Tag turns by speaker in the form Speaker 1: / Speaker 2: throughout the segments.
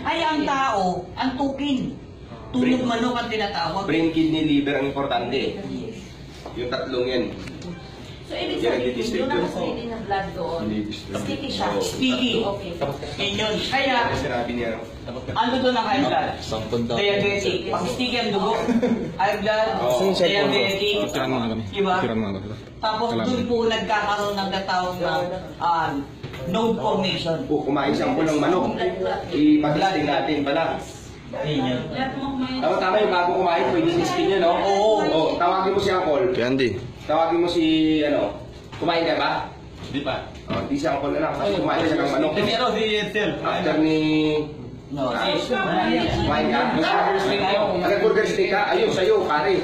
Speaker 1: Ay, ang tao, ang tukin. Tulog manok ang tinatawag.
Speaker 2: Brain, kidney, liver ang importante. Yung tatlong yan.
Speaker 3: So, ibig sabihin, yung nakasili ng blood doon, sticky siya.
Speaker 1: Sticky.
Speaker 3: Okay.
Speaker 1: Yun yun. Kaya,
Speaker 2: Sinabi niya,
Speaker 1: ano doon ang high blood? Diabetic. Pag sticky ang dugo, high blood, diabetic. Diba? Tapos doon po nagkakaroon ng tatawag na node formation.
Speaker 2: kumain siya po ng manok. Ipatesting natin pala.
Speaker 1: Yun yun.
Speaker 2: Tama yung bago kumain, pwede testing niya, no? Oo. Tawagin mo si Uncle.
Speaker 4: Candy.
Speaker 2: Tawagin mo si, kumain ka ba?
Speaker 5: Di pa.
Speaker 2: Di si Uncle na lang. Kasi kumain siya ng manok.
Speaker 5: Pero si Edsel.
Speaker 2: After ni...
Speaker 1: No,
Speaker 2: Kumain ka? Nag-burger steak ka? Ayun, sa'yo, pare.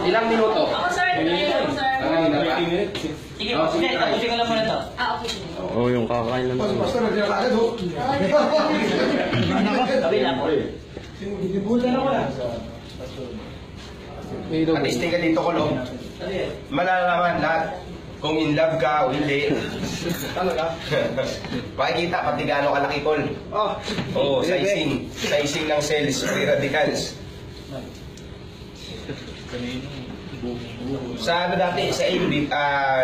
Speaker 2: Ilang minuto?
Speaker 3: Ako, sir. Ako, sir.
Speaker 2: Ano na ba?
Speaker 1: sige, tapusin ko lang muna to.
Speaker 3: Okay.
Speaker 4: Oo, yung kakain lang.
Speaker 2: Basta naglalakad, ho.
Speaker 1: Sabi na po.
Speaker 2: At-testing ka dito, Kulong. Malalaman lahat kung in love ka o hindi. Talaga? Makikita pati gaano kalaki, Kol. Oo, sizing. Sizing ng cells, free radicals. Sa ano dati, sa Abe,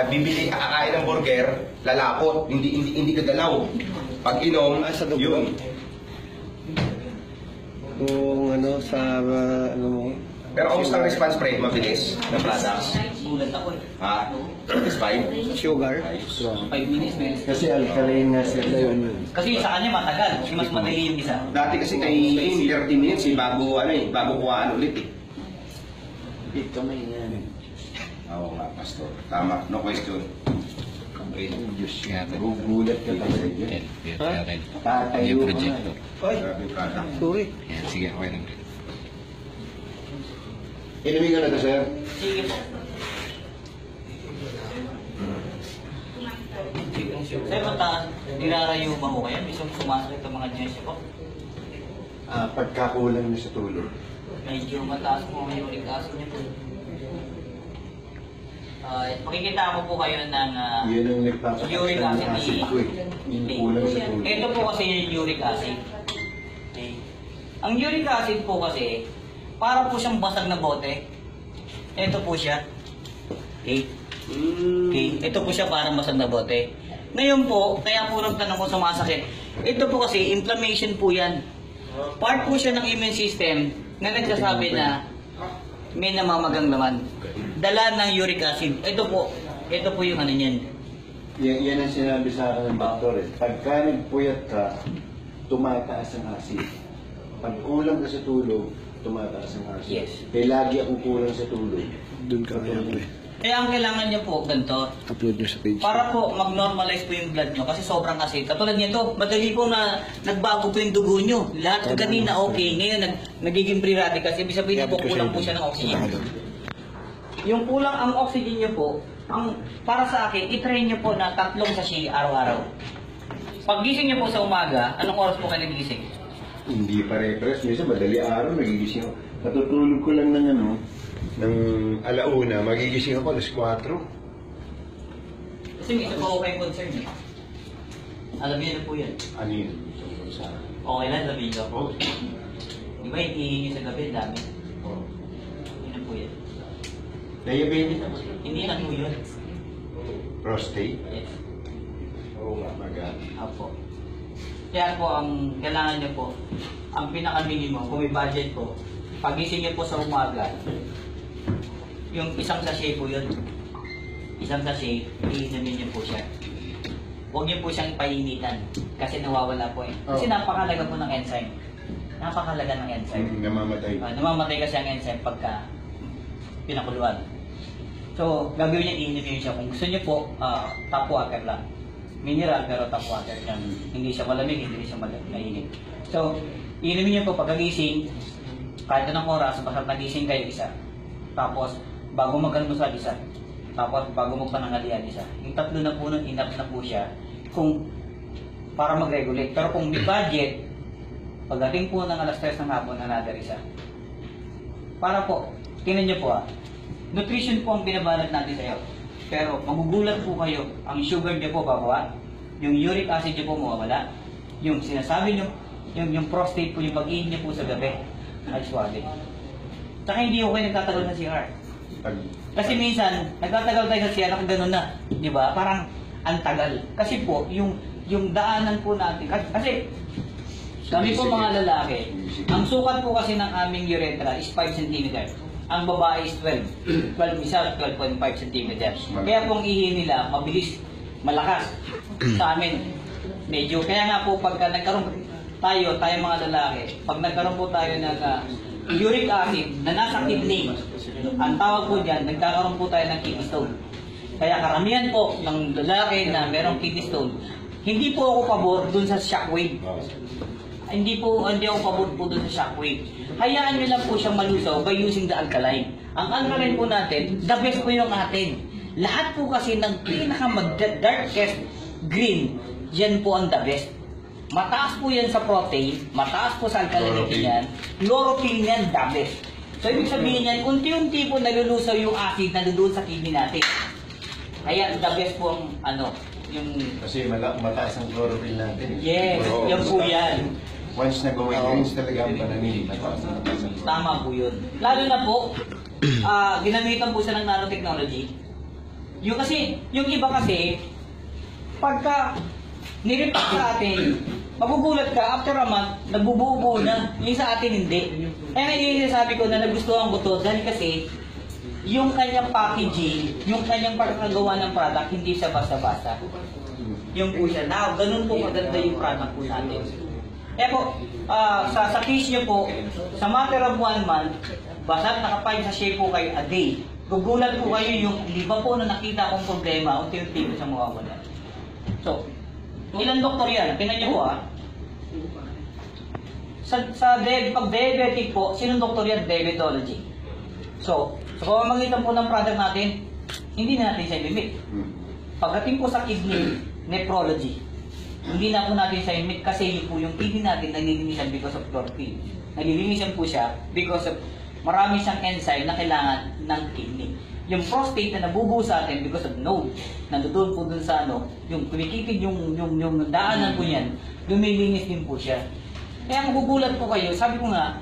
Speaker 2: bibili kakain ng burger, lalapot, hindi gagalaw. Pag inom, yun.
Speaker 4: Kung ano, sa ano mo,
Speaker 2: Pero kamusta ang response rate? Mabilis ng products?
Speaker 1: Gulat ako eh.
Speaker 2: Ha? Satisfied?
Speaker 4: sugar.
Speaker 1: 5 minutes, minutes.
Speaker 4: Kasi alkaline nga sila yun.
Speaker 1: Kasi sa kanya matagal. Kasi mas madali yung isa.
Speaker 2: Dati kasi kay Aim, 30 minutes bago kuhaan ulit eh.
Speaker 4: Ito may yan.
Speaker 2: Oo nga, Pastor. Tama, no question. Okay.
Speaker 4: Diyos nga. Gugulat ka talaga dyan. Tatayo
Speaker 5: Yung
Speaker 4: ka
Speaker 5: projecto.
Speaker 4: nga.
Speaker 2: Grabe yung product.
Speaker 4: Sorry.
Speaker 5: Yan, sige, okay lang.
Speaker 2: Inumin ka na to, sir.
Speaker 1: Sige po. Sir, mataas. Nirarayo ba ko kaya? Mismo sumasakit ang mga diyos ko.
Speaker 4: Pagkakulang na sa tulog.
Speaker 1: Medyo mataas po ang uric acid niyo po. Makikita ko po kayo ng
Speaker 4: Yun ang nagpapakita
Speaker 1: uric
Speaker 4: ng
Speaker 1: acid
Speaker 4: acid ko eh. Yung kulang sa tulog.
Speaker 1: Ito po kasi yung uric acid. Okay. Ang uric acid po kasi, para po siyang basag na bote. Ito po siya. Okay. Okay. Ito po siya parang basag na bote. Ngayon po, kaya po nagtanong ko sumasakit. Ito po kasi, inflammation po yan. Part po siya ng immune system na nagsasabi na may namamagang laman. Dala ng uric acid. Ito po yung ano niyan.
Speaker 4: Yan ang sinabi sa akin ng doktor eh. Pagka nagpuyat ka, tumataas ang acid. Pag kulang ka sa tulog, tumataas ang acid.
Speaker 1: Yes.
Speaker 4: Kaya lagi akong kulang sa tulog. Doon ka
Speaker 1: Kaya ang kailangan niyo po, ganito,
Speaker 4: Upload nyo sa page.
Speaker 1: para po mag-normalize po yung blood nyo kasi sobrang acid. Katulad nito, madali po na nagbago po yung dugo nyo. Lahat kanina okay, ngayon nagiging free radicals. Ibig sabihin po kulang po siya ng oxygen. Yung kulang ang oxygen nyo po, para sa akin, itry nyo po na 3 sachet araw-araw. Pag gising nyo po sa umaga, anong oras po kayo nagigising?
Speaker 4: Hindi pare-pares. Minsan madali araw, nagigising ako. Natutulog ko lang ng ng alauna, magigising ako alas 4.
Speaker 1: Kasi may isa po kayong concern eh. Alam niyo na po yan.
Speaker 4: Ano yun? Tungkol sa...
Speaker 1: Okay lang, sabihin ko.
Speaker 4: Oh.
Speaker 1: Di ba, ihihingi sa gabi, dami. Yun na po yan.
Speaker 4: Diabetes ako.
Speaker 1: Hindi na po yun.
Speaker 4: Prostate?
Speaker 1: Yes.
Speaker 4: Oo nga, magaan.
Speaker 1: Apo. Kaya po, ang kailangan niyo po, ang pinaka-minimum, kung may budget po, pagising niyo po sa umaga, yung 1 sachet po yun. 1 sachet, iinumin niyo po siya. Huwag niyo po siyang painitan kasi nawawala po eh. Kasi napakalaga po ng enzyme. Napakalaga ng enzyme.
Speaker 4: Namamatay.
Speaker 1: Namamatay kasi ang enzyme pagka pinakuluan. So, gagawin niya, iinumin niyo siya. Kung gusto niyo po, tap water lang. Mineral pero tap water lang. Hindi siya malamig, hindi siya mainit. So, iinumin niyo po pagkagising, kahit anong oras, basta nagising kayo isa. Tapos, bago mag-almusal isa. Tapos, bago magpanangalian isa. Yung 3 na po nun, enough na po siya kung para mag-regulate. Pero kung may budget, pagdating po ng alas 3 ng hapon, another isa. Para po, tingnan niyo po nutrition po ang binabalot natin sa'yo. Pero magugulat po kayo, ang sugar niyo po bababa, yung uric acid niyo po mawawala, yung sinasabi niyo, yung prostate po, yung pag-ihin niyo po sa gabi ay swabe. Tsaka hindi ko kayo nagtatagal na CR. Kasi minsan, nagtatagal tayo sa CR, nakaganon na. Di ba? Parang ang tagal. Kasi po, yung daanan po natin, kasi kami po mga lalaki, ang sukat po kasi ng aming urethra is 5 cm. Ang babae is 12. 12 isa, 12.5 cm. Kaya pong ihi nila, mabilis, malakas. Sa amin, medyo. Kaya nga po, pagka nagkaroon tayo mga lalaki, pag nagkaroon po tayo ng uric acid na nasa kidney, ang tawag po dyan, nagkakaroon po tayo ng kidney stone. Kaya karamihan po ng lalaki na merong kidney stone, hindi po ako pabor dun sa shockwave. Hindi ako pabor po dun sa shockwave. Hayaan nyo lang po siyang malusaw by using the alkaline. Ang alkaline po natin, the best po yung atin. Lahat po kasi ng pinaka-darkest green, yan po ang the best. Mataas po yan sa protein, mataas po sa alkalinity yan, chlorophyll yan, the best. So ibig sabihin yan, unti-unti po nalulusaw yung acid na doon sa kidney natin. Kaya the best po ang yung...
Speaker 4: Kasi mataas ang chlorophyll natin.
Speaker 1: Yes, yan po yan.
Speaker 4: Once na gumagreens talaga ang panamili, mataas ang chlorophyll.
Speaker 1: Tama po yun. Lalo na po, ginamitan po siya ng nanotechnology. Yung iba kasi, pagka nirepack sa atin, magugulat ka, after a month, nagbubuo na. Yung sa atin hindi. Kaya yung sabi ko na nagustuhan ko to dahil kasi yung kanyang packaging, yung kanyang pagkakagawa ng product, hindi siya basta-basta. Yung po siya. Now, ganun po maganda yung product po natin. Kaya po, sa case nyo po, sa matter of 1 month, basta naka-5 sachet po kayo a day. Gugulat po kayo yung iba po na nakita akong problema, unti-unti po siya mawawala. So, ilang doktor yan? Tingnan niyo po pag diabetic po, sinong doktor yan? Diabetology. So pamamagitan po ng product natin, hindi na natin siya limit. Pagdating po sa kidney, nephrology, hindi na po natin siya limit kasi yun po yung kidney natin nalilinisan because of chlorophyll. Nalilinisan po siya because of marami siyang enzyme na kailangan ng kidney. Yung prostate na nabubuo sa atin because of node, nandoon po dun sa yung kumikitid yung daanan po niyan, lumilinis din po siya. Kaya magugulat po kayo, sabi ko nga,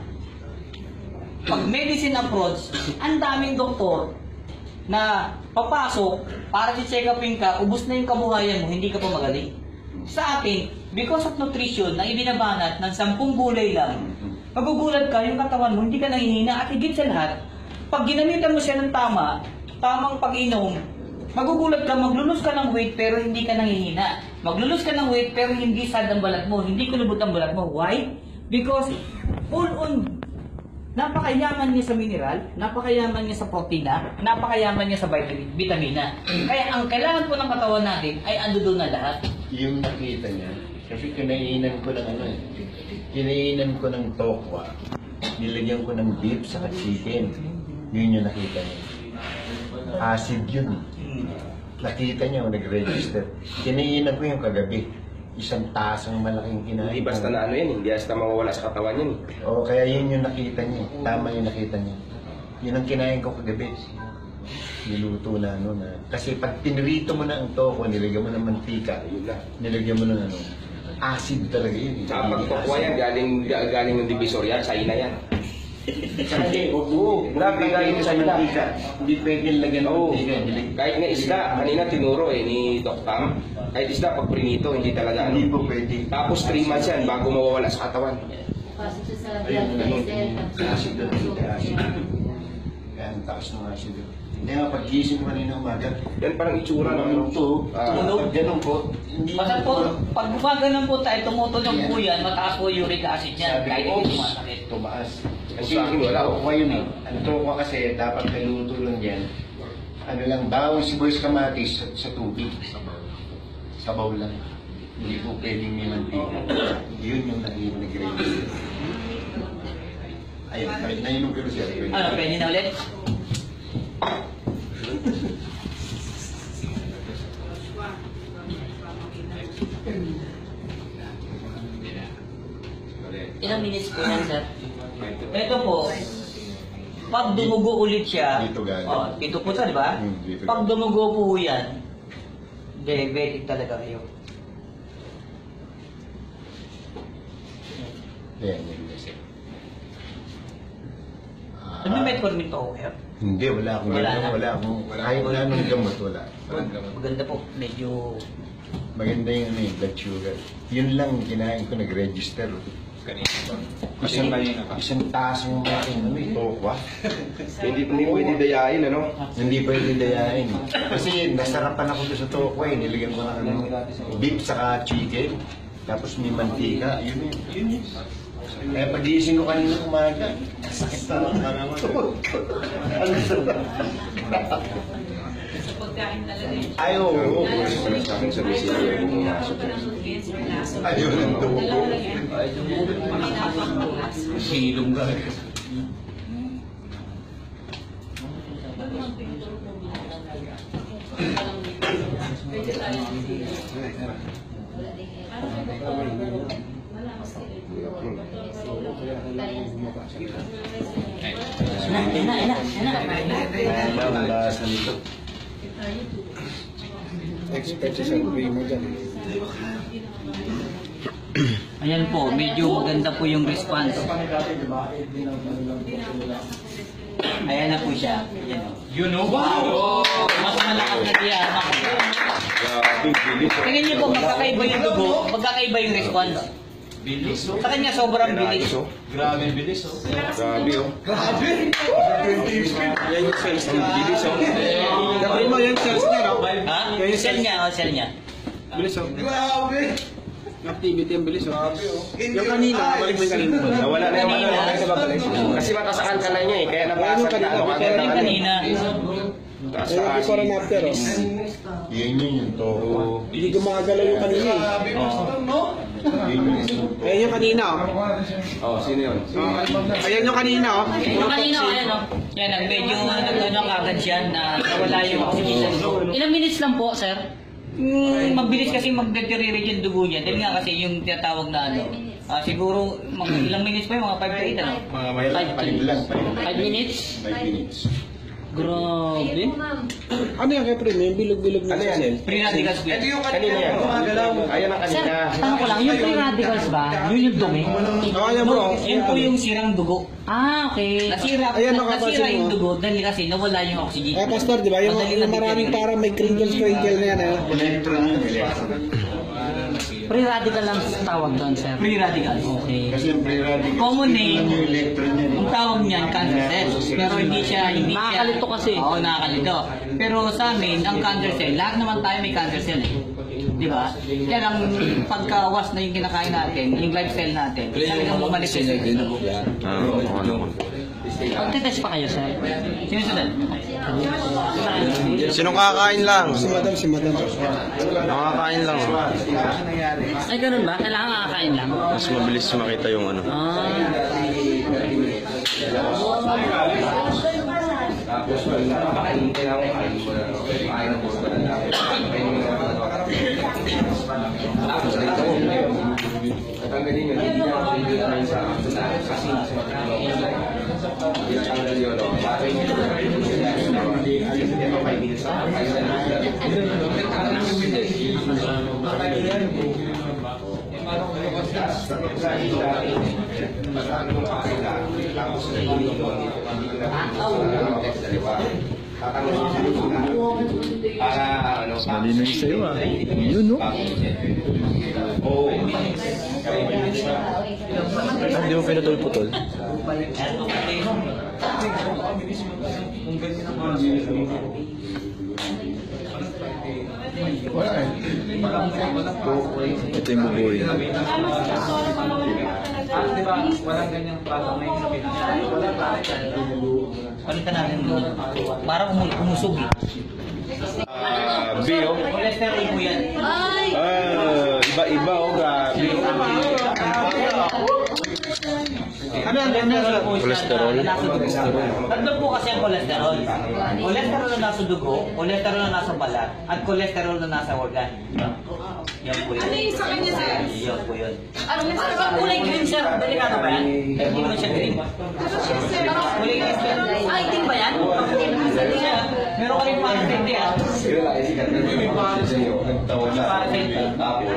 Speaker 1: pag medicine approach, ang daming doktor na papasok para si-check upin ka, ubos na yung kabuhayan mo, hindi ka pa magaling. Sa atin, because of nutrition na ibinabanat ng 10 gulay lang, magugulat ka, yung katawan mo, hindi ka nangihina at higit sa lahat, pag ginamitan mo siya ng tamang pag-inom, magugulat ka, maglulus ka ng weight pero hindi ka nangihina. Maglulus ka ng weight pero hindi sad ang balat mo, hindi kulubot ang balat mo. Why? Because full on, napakayaman niya sa mineral, napakayaman niya sa protina, napakayaman niya sa vitamina. Kaya ang kailangan po ng katawan natin ay ando doon na lahat.
Speaker 4: Yung nakita niya, kasi kinainan ko ng kinainan ko ng tokwa, nilagyan ko ng beef sa chicken. Yun yung nakita niya. Acid yun. Nakita niya, nag-register. Kinainan ko yung kagabi. Isang tasang malaking kinain.
Speaker 2: Hindi basta na yan, hindi basta mawawala sa katawan yan.
Speaker 4: Oo, kaya yun yung nakita niya. Tama yung nakita niya. Yun ang kinain ko kagabi. Niluto na Kasi pag pinirito mo na ang toko, nilagyan mo ng mantika, nilagyan mo ng acid talaga yun.
Speaker 2: Sa pagkukwa yan, galing ng Divisoria, China yan.
Speaker 4: Kasi, grabe galing sa mantika. Hindi pwede lagyan ng mantika.
Speaker 2: Kahit nga isda, kanina tinuro ni Doc Tam, kahit isda pag prinito, hindi talaga
Speaker 4: Hindi po pwede.
Speaker 2: Tapos 3 months yan bago mawawala sa katawan.
Speaker 3: Pasok siya sa
Speaker 4: Ayun,
Speaker 3: blood vessel.
Speaker 4: acid na acid. Kaya ang taas ng acid. Hindi nga, pag-gising ko kanina umaga.
Speaker 2: Yan parang itsura ng
Speaker 4: Pag ganun po, hindi
Speaker 1: Basta po, pag gumaganon po tayo, tumutunog po yan, mataas po uric acid niyan, kahit hindi sumasakit.
Speaker 4: Tumaas.
Speaker 2: Ang sa akin, wala.
Speaker 4: Tokwa yun eh. Ang tokwa kasi, dapat naluto lang yan. Bawang sibuyas kamatis sa tubig. Sabaw lang. Hindi po pwedeng may mantika. Yun yung nag-register. Ayun, kahit nainom ko siya.
Speaker 1: Pwede na ulit? Ilang minutes po yan, sir? Ito po, pag dumugo ulit siya,
Speaker 4: Dito galing.
Speaker 1: dito po siya, di ba?
Speaker 4: Dito
Speaker 1: Pag
Speaker 4: galing.
Speaker 1: dumugo po yan, diabetic talaga kayo.
Speaker 4: Kaya yun kasi.
Speaker 1: Ano metformin to, Kuya?
Speaker 4: Hindi, wala akong
Speaker 1: Wala
Speaker 4: ganun,
Speaker 1: na.
Speaker 4: wala akong, kahit wala nung gamot, wala.
Speaker 1: Maganda po, medyo...
Speaker 4: Maganda yung ano, yung blood sugar. Yun lang, kinain ko, nag-register. Isang taas yung aking ano, tokwa.
Speaker 2: Hindi pwede dayain, ano?
Speaker 4: Hindi pwede dayain. Kasi nasarapan ako doon sa tokwa eh. Nilagyan ko ng ano, beef saka chicken. Tapos may mantika. Yun yun. Eh, pag-iising ko kanina umaga, sakit na lang.
Speaker 3: Sa pagkain talaga yun.
Speaker 4: Ay, oo.
Speaker 2: Pala sa akin sa misilya yung pumasok.
Speaker 4: Ayun ang dugo.
Speaker 3: Dalawa lang yan. May napakalakas.
Speaker 1: Silong ka.
Speaker 3: Pwede tayo.
Speaker 4: Ang lasa nito.
Speaker 1: Ayan po, medyo maganda po yung response. Ayan na po siya. Ayan o.
Speaker 5: You know wow!
Speaker 1: Mas malakas na siya.
Speaker 2: Grabe, bilis.
Speaker 1: Tingnan niyo po, magkakaiba yung dugo, magkakaiba yung response.
Speaker 5: Bilis oh.
Speaker 1: Sa kanya sobrang bilis.
Speaker 5: Grabe bilis oh.
Speaker 2: Grabe, oh.
Speaker 5: Yan yung cells niya.
Speaker 2: Bilis, oh.
Speaker 5: Gawin mo yung cells niya, no?
Speaker 1: Ha? Cell niya, cell niya.
Speaker 5: Bilis oh. Grabe! Activity ang bilis oh. Yung kanina, balik mo yung kanina.
Speaker 2: Nawala na yung ano. Kasi matasakan ka na niya eh. Kaya nabasag na.
Speaker 1: Pero yung kanina,
Speaker 2: Taas sa asin.
Speaker 4: Yun yung tokwa.
Speaker 6: Hindi gumagalaw yung kanina eh. Ayan yung kanina oh.
Speaker 2: Oh, sino yun?
Speaker 6: Ayan yung kanina oh.
Speaker 1: yung kanina, ayan o. Yan, medyo nagano kagad siya na nawala yung oxygen. Ilang minutes lang po, sir? Mabilis kasi mag-deteriorate yung dugo niya. Dahil nga kasi yung tinatawag na ano. Siguro, ilang minutes pa yung mga 5 to 8 ano?
Speaker 4: Mga
Speaker 1: 5 minutes?
Speaker 4: 5 minutes.
Speaker 1: Grabe.
Speaker 6: Ano yan kay Prim? Yung bilog-bilog na
Speaker 2: Ano yan?
Speaker 6: cell?
Speaker 1: Free radicals ba?
Speaker 2: Kanina yan. Ayan ang
Speaker 1: Sir,
Speaker 2: kanina.
Speaker 1: tanong ko lang, yung free radicals ba, yun yung dumi?
Speaker 6: Oh, ayan bro.
Speaker 1: Yun po yung sirang dugo. Ah, okay. Nasira,
Speaker 6: Ayan, nakapansin
Speaker 1: nasira yung
Speaker 6: mo.
Speaker 1: dugo dahil kasi nawala yung oxygen.
Speaker 6: Eh, Pastor, di ba? Yung,
Speaker 1: Madali
Speaker 6: yung
Speaker 1: na
Speaker 6: maraming
Speaker 1: deteriorate.
Speaker 6: parang may crinkle-crinkle na yan eh.
Speaker 4: Electron yun, electron.
Speaker 7: Free radical lang tawag doon, sir.
Speaker 1: Free radicals.
Speaker 7: Okay.
Speaker 4: Kasi yung free radical.
Speaker 1: Common name.
Speaker 4: Yung electron yan.
Speaker 1: Ang tawag niyan, cancer cell. Pero hindi siya...
Speaker 7: Nakakalito kasi.
Speaker 1: Oo, nakakalito. Pero sa amin, ang cancer cell, lahat naman tayo may cancer cell eh. Di ba? Kaya lang, pagkawas na yung kinakain natin, yung lifestyle natin, talagang bumalik sa dugo.
Speaker 7: Magte-test pa kayo, sir?
Speaker 1: Sinusunod?
Speaker 8: Sinong kakain lang?
Speaker 6: Si Madam, si Madam.
Speaker 8: Nakakain lang.
Speaker 7: Ay, ganun ba? Kailangan kakakain lang?
Speaker 8: Mas mabilis makita yung ano.
Speaker 7: Ah.
Speaker 2: Tapos, napakaintay ako. Tapos, dito. Tatanggalin yun. Hindi na ako sa kasi tinatanggal yun. Bakit yun? Hindi ako 5 minutes na.
Speaker 8: Malino yung sa'yo ah. Yun no?
Speaker 2: Oo.
Speaker 8: Hindi mo pinutol-putol.
Speaker 4: Wala eh.
Speaker 8: Ito yung bubuhay.
Speaker 1: Palitan natin doon. Parang umusog eh.
Speaker 2: Bio.
Speaker 1: Cholesterol po yan.
Speaker 2: Iba-iba oh, grabe.
Speaker 1: Ano yan?
Speaker 8: Cholesterol.
Speaker 1: Tatlo po kasi ang cholesterol. Cholesterol na nasa dugo, cholesterol na nasa balat, at cholesterol na nasa organ. Yan po yun.
Speaker 3: Ano yung sa kanya, sir?
Speaker 1: Yan po yun.
Speaker 3: Ano yung sa
Speaker 1: Ang kulay green, sir. Delikado ba yan? Hindi mo siya green. Kulay green, sir. Ah, itim ba yan? Hindi siya. Meron ka rin parang tente, ah.
Speaker 2: Sila lang isikat na yung parang sa iyo. Nagtawag na.
Speaker 1: Parang tente.
Speaker 2: Tapos,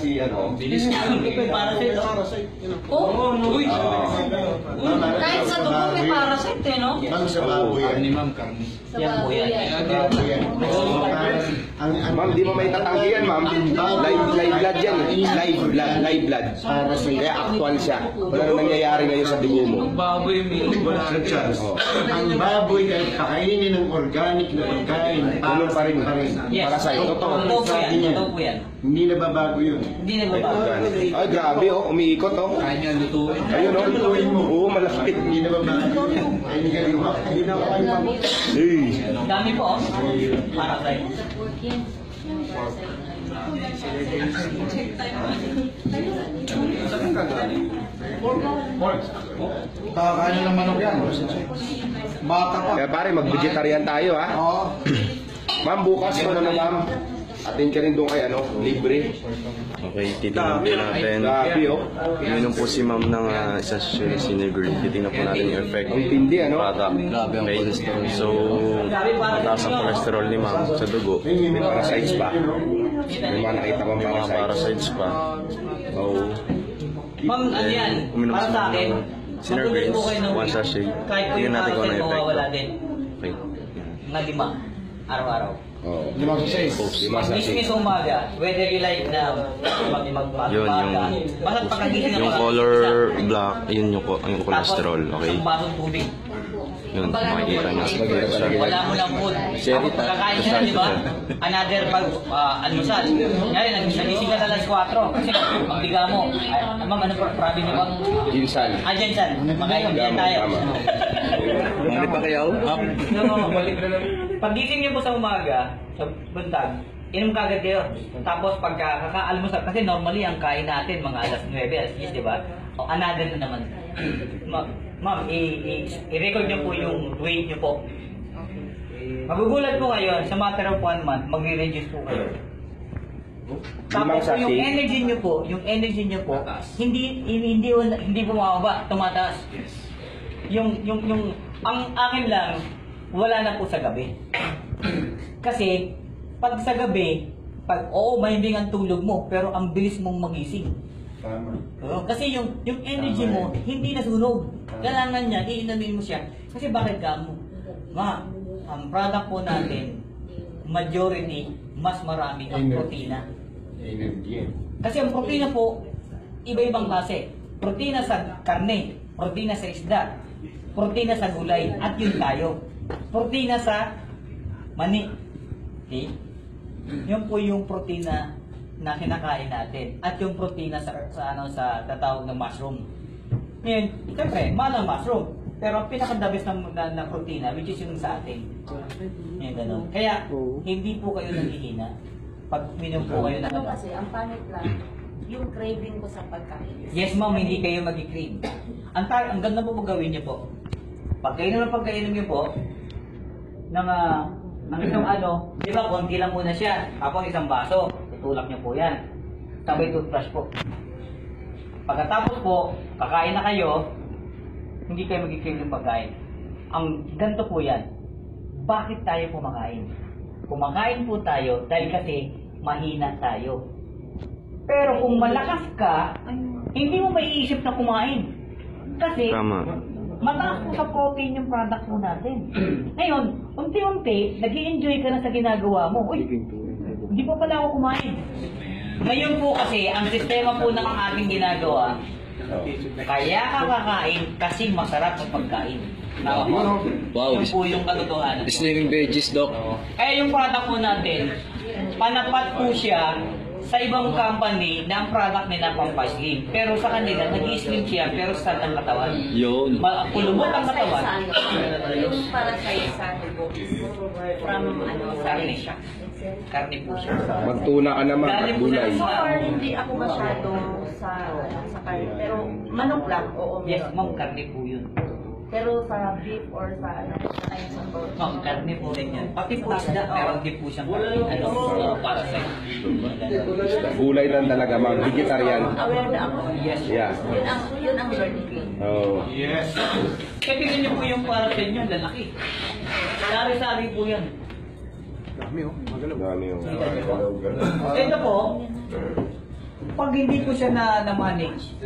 Speaker 2: si ano.
Speaker 5: Bilis nga.
Speaker 1: Parasite.
Speaker 7: Oh,
Speaker 5: Uy!
Speaker 7: kahit sa dugo may parasite eh, no?
Speaker 4: Ma'am, sa baboy yan.
Speaker 5: Ni ma'am, karni.
Speaker 1: Yan po yan.
Speaker 4: Baboy yan.
Speaker 2: Ma'am, di mo may tatanggihan, ma'am. Live blood yan eh. Live blood. Kaya actual siya. Wala nang nangyayari ngayon sa dugo mo.
Speaker 5: Baboy, may
Speaker 4: Sir Charles, ang baboy kahit pakainin ng organic na pagkain,
Speaker 2: Tulong pa rin.
Speaker 1: Yes.
Speaker 2: Para sa'yo. Totoo.
Speaker 1: Totoo po yan. Totoo po yan.
Speaker 4: hindi nababago yun.
Speaker 1: Hindi na ba?
Speaker 2: Ay, grabe oh. Umiikot oh.
Speaker 5: Kaya niya lutuin.
Speaker 2: Ayun oh.
Speaker 4: Lutuin mo.
Speaker 2: Oo, malapit.
Speaker 4: Hindi nababago. Ay, hindi ka liwa. Hindi na kayo mabot.
Speaker 2: Hey.
Speaker 1: Dami po oh. Parasite.
Speaker 6: Kakain ng manok yan. Bata pa.
Speaker 2: Kaya pare, mag-vegetarian tayo ha.
Speaker 6: Oo.
Speaker 2: Ma'am, bukas ko na ma'am. Atin ka rin doon kay ano, libre.
Speaker 8: Okay, titignan po natin.
Speaker 2: Grabe oh.
Speaker 8: Uminom po si ma'am ng isang sinigur. Titignan po natin yung effect.
Speaker 2: Ang tindi ano.
Speaker 8: Product.
Speaker 5: Grabe ang cholesterol.
Speaker 8: So, mataas ang cholesterol ni ma'am sa dugo.
Speaker 2: May parasites pa. May mga nakita kong
Speaker 8: May mga
Speaker 2: parasites.
Speaker 8: parasites pa.
Speaker 2: Oo.
Speaker 1: Ma'am, ano yan?
Speaker 8: Uminom
Speaker 1: Para
Speaker 8: si
Speaker 1: sa
Speaker 8: ma'am
Speaker 1: akin,
Speaker 8: ng Synergrains,
Speaker 1: magulat po kayo ng
Speaker 8: 1 sachet.
Speaker 1: kahit po
Speaker 8: Tingnan
Speaker 1: yung
Speaker 8: natin kung ano
Speaker 1: parasite
Speaker 8: effect.
Speaker 1: mawawala din.
Speaker 8: Okay.
Speaker 1: Nga 5, araw-araw.
Speaker 2: Oo.
Speaker 6: Limang sasay.
Speaker 2: Lima sa
Speaker 1: Pag-gising sa umaga, whether you like na magpapagaga,
Speaker 8: Yun,
Speaker 1: basta pagkagising
Speaker 8: yung color black, yun yung cholesterol. Okay.
Speaker 1: Isang basong tubig.
Speaker 8: Yun, makikita nyo.
Speaker 1: Wala mo lang food. Tapos pagkakain ka na, di ba? Another almusal. Ngayon, nagising ka na alas 4. Kasi magbiga mo. Ay, ma'am, ano probi niyo ba?
Speaker 2: Ginsan.
Speaker 1: Jensen. Makain tayo.
Speaker 2: Tama.
Speaker 8: Mali pa kayo?
Speaker 1: Paggising niyo po sa umaga, sa buntag, inom kagad kayo. Tapos pagka kakaalmusal, kasi normally ang kain natin mga alas 9, alas 10, di ba? O another na naman. Ma'am, i-record niyo po yung weight niyo po. Magugulat po kayo, sa matter of 1 month, magre-reduce po kayo. Tapos
Speaker 2: Limang
Speaker 1: yung
Speaker 2: sachet.
Speaker 1: energy niyo po, hindi bumababa, tumataas. Ang akin lang, wala na po sa gabi. Kasi, pag sa gabi, mahimbing ang tulog mo, pero ang bilis mong magising.
Speaker 4: Tama.
Speaker 1: Kasi yung energy mo, hindi nasunog. Kailangan niya, iinumin mo siya. Kasi bakit ka mo? Ang product po natin, majority, mas marami ang protina.
Speaker 4: Energy.
Speaker 1: Kasi ang protina po, iba-ibang klase. Protina sa karne, protina sa isda, protina sa gulay, at yun tayo. Protina sa mani. Okay? Yun po yung protina na kinakain natin. At yung protina sa tatawag ng mushroom. Ngayon, siyempre, mahal ang mushroom. Pero ang pinaka-the-best na protina, which is yung sa atin. Ngayon, ganun. Kaya, hindi po kayo naghihina pag minom po kayo ng
Speaker 3: Ano kasi, ang pangit lang, yung craving ko sa pagkain.
Speaker 1: Yes, ma'am, hindi kayo mag-crave. Ang ganda po gawin niyo po. Pagkainom niyo po, ng isang di ba, konti lang muna siya. Tapos isang baso, tutulak niyo po yan. Sabay toothbrush po. Pagkatapos po, kakain na kayo, hindi kayo mag-crave ng pagkain. Ang ganito po yan, bakit tayo kumakain? Kumakain po tayo dahil kasi mahina tayo. Pero kung malakas ka, hindi mo maiisip na kumain. Kasi,
Speaker 8: Tama.
Speaker 1: mataas po sa protein yung product mo natin. Ngayon, unti-unti, nag-i-enjoy ka na sa ginagawa mo. Uy, hindi pa pala ako kumain. Ngayon po kasi, ang sistema po ng ating ginagawa, kaya ka kakain kasi masarap ang pagkain. Tama po?
Speaker 5: Wow.
Speaker 1: Yun po yung katotohanan.
Speaker 5: Slimming veggies, Doc.
Speaker 1: Kaya yung product po natin, panapat po siya sa ibang company na ang product nila pang slim. Pero sa kanila, nag-i-slim siya pero sa ang katawan.
Speaker 5: Yun.
Speaker 1: Kulubot ang katawan.
Speaker 3: Yung para sa dugo, from
Speaker 1: Karne siya. Karne po siya.
Speaker 2: Magtuna ka naman,
Speaker 1: Dali po
Speaker 2: gulay.
Speaker 1: na-
Speaker 3: So far, hindi ako masyado sa karne. Pero manok lang, oo.
Speaker 1: Yes, ma'am, karne po yun.
Speaker 3: Pero sa beef or sa sa pork.
Speaker 1: Ma'am, karne po rin yan. Pati po isda, pero hindi po siyang para sa
Speaker 2: Gulay lang talaga, ma'am. Vegetarian.
Speaker 3: Aware na ako.
Speaker 1: Yes.
Speaker 2: Yeah.
Speaker 3: Yun ang learning ko.
Speaker 2: Oh.
Speaker 1: Kaya tingnan niyo po yung para sa inyo, lalaki. Sari-sari po yan.
Speaker 6: Dami oh. Magalaw.
Speaker 2: Dami yung...
Speaker 1: Ito po, pag hindi po siya na-manage,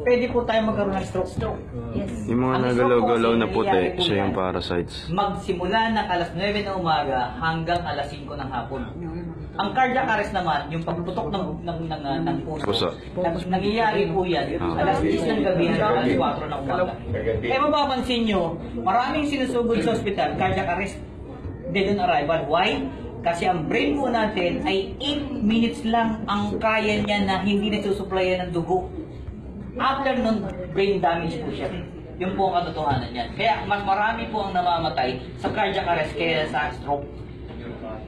Speaker 1: pwede po tayo magkaroon ng stroke.
Speaker 3: Yes.
Speaker 8: Yung mga
Speaker 1: Ang
Speaker 8: nagalaw-galaw
Speaker 1: stroke
Speaker 8: na
Speaker 1: po,
Speaker 8: puti,
Speaker 1: nangyayari po
Speaker 8: siya yung
Speaker 1: yan.
Speaker 8: parasites.
Speaker 1: Magsimula ng alas 9 ng umaga hanggang alas 5 ng hapon. Ang cardiac arrest naman, yung pagputok ng puso,
Speaker 8: Puso.
Speaker 1: nangyayari po yan alas 10 ng gabi hanggang alas 4 ng umaga. Eh mapapansin nyo, maraming sinusugod sa ospital, cardiac arrest, dead on arrival. Why? Kasi ang brain po natin ay 8 minutes lang ang kaya niya na hindi nasusuplayan ng dugo. After nun, brain damage po siya. Yun po ang katotohanan niyan. Kaya mas marami po ang namamatay sa cardiac arrest kaya sa stroke.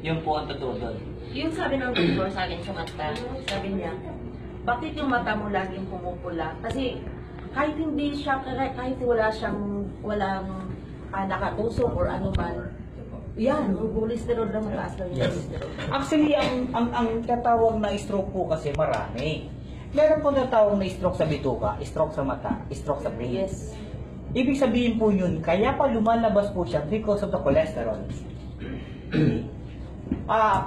Speaker 1: Yun po ang totoo doon.
Speaker 3: Yung sabi ng doktor sa akin sa mata, sabi niya, bakit yung mata mo laging pumupula? Kasi kahit hindi siya, kahit walang nakatusok or ano man, yan, cholesterol na mataas lang yung cholesterol.
Speaker 1: Actually, ang tatawag na stroke po kasi marami. Meron po tatawag na stroke sa bituka, stroke sa mata, stroke sa brain.
Speaker 3: Yes.
Speaker 1: Ibig sabihin po yun, kaya pa lumalabas po siya because of the cholesterol.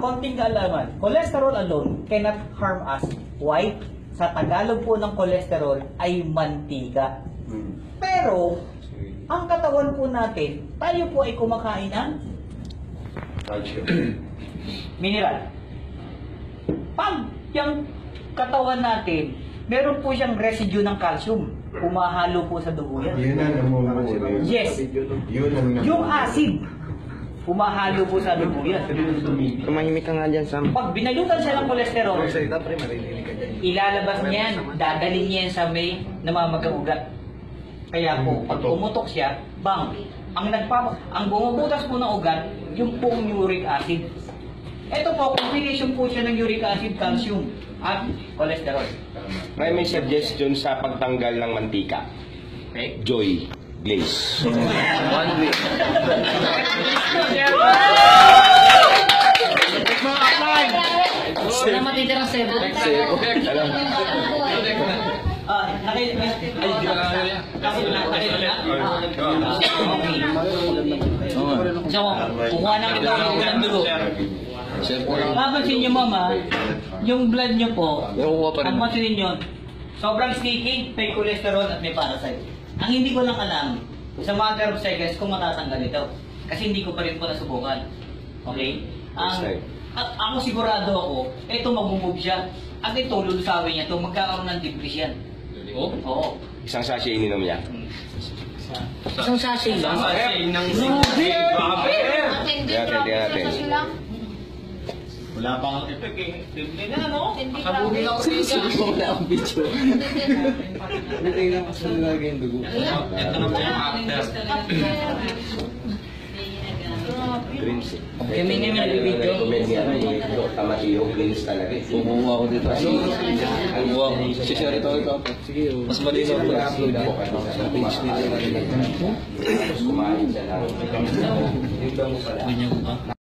Speaker 1: Konting kaalaman, cholesterol alone cannot harm us. Why? Sa Tagalog po ng cholesterol ay mantika. Pero, ang katawan po natin, tayo po ay kumakain ng mineral. Pag yung katawan natin, meron po siyang residue ng calcium. Umahalo po sa dugo yan.
Speaker 4: Yun ang namumuo.
Speaker 1: Yes.
Speaker 4: Yun ang namumuo.
Speaker 1: Yung acid, umahalo po sa dugo yan.
Speaker 8: Tumahimik ka nga dyan, Sam.
Speaker 1: Pag binalutan siya ng kolesterol, ilalabas niyan, dadalhin niya yan sa may namamagang ugat. Kaya po, pag pumutok siya, bang, ang bumubutas po ng ugat, yung pong uric acid. Ito po, combination po siya ng uric acid, calcium, at cholesterol.
Speaker 2: May suggestion sa pagtanggal ng mantika. Joy Glaze.
Speaker 7: Wala matitirang sebo.
Speaker 1: Nakita So, kukuha na kita ng dugo. Mapansin nyo, mama, yung blood nyo po, ang mapansin nyo, sobrang sticky, may cholesterol at may parasite. Ang hindi ko lang alam, sa matter of seconds, kung matatanggal ito. Kasi hindi ko pa rin po nasubukan. Okay? Ako sigurado ako, ito mag-move siya. At ito, lulusawin niya ito, magkakaroon ng debris yan. Oo.
Speaker 2: Isang sachet ininom niya.
Speaker 7: Isang sachet lang.
Speaker 5: Wala pa ang effect eh.
Speaker 3: Hindi pa.
Speaker 5: Wala ang video. Tingnan ko sa nilagay yung dugo.
Speaker 3: Ito na po yung after.
Speaker 2: Greens eh.
Speaker 1: Kami nga may video.
Speaker 2: Recommend niya ito. Tamatiyong greens talaga eh.
Speaker 5: Bumuha ako dito. Bumuha ako. Share ito. Sige. Mas malinaw po.
Speaker 2: I-upload po kasi sa page nila. Tapos kumain siya lang. Yung daw mo pala.